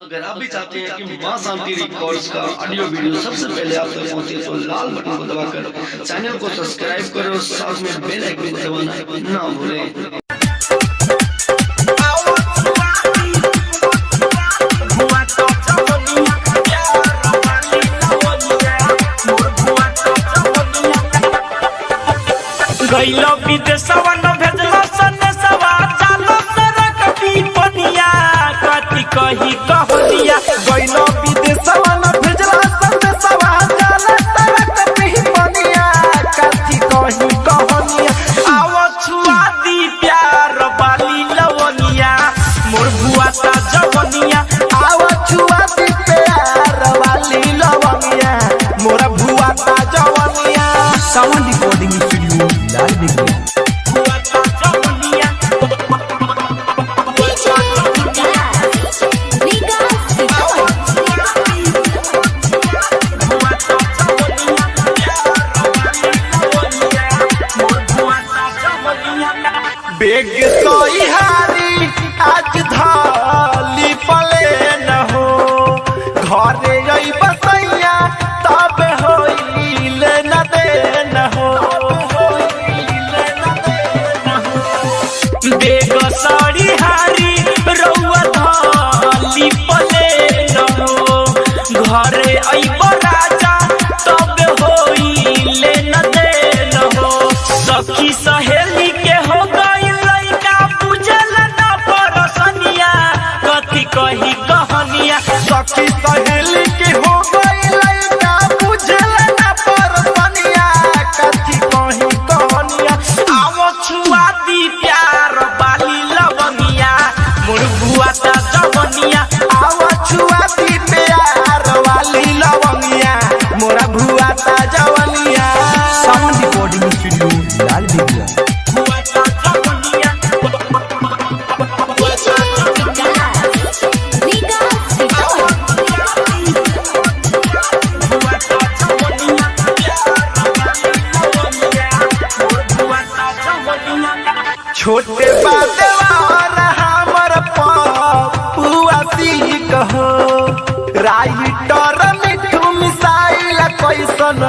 अगर आप भी चाहते हैं कि मां शांति रिकॉर्ड्स का ऑडियो वीडियो सबसे पहले आप तक पहुंचे तो लाल बटन को दबाकर चैनल को सब्सक्राइब करें और साथ में बेल आइकन दबाना ना भूलें। गइलो विदेशवा न भेजलो सनेसवा चालो सरक पीपनिया कति कही कहलिया गइलो विदेशवा न भेजलो सनेसवा चालो सरक पीपनिया कति कही कहलिया आओ छुआ दी प्यार वाली लवनिया मोर बुआ ता जवनिया आओ छुआ दी प्यार वाली लवनिया मोर बुआ ता जवनिया साउंड रिकॉर्डिंग स्टूडियो लाल बिगड़ी बेग सोई हारी आज धाली पले न हो घरे आई बसैया तब होइल न दे न हो बेग सोई हारी रउआ धाली पले न हो घरे आई राजा तब होइल न दे न हो सखी सहेली के हो कही कहानिया सखी सहेली के हो गई लइका बुझल ना परसनिया कथी कही कहानिया आओ छुआ दी प्यार वाली लवनिया मोर बुआ ता जवनिया आओ छुआ दी प्यार वाली लवनिया मोरा बुआ ता जवनिया साउंड रिकॉर्डिंग स्टूडियो लाल बिगड़ी छोटे बादवार हमर पुआ कहो राइटर मिठू मिसाइल कैसन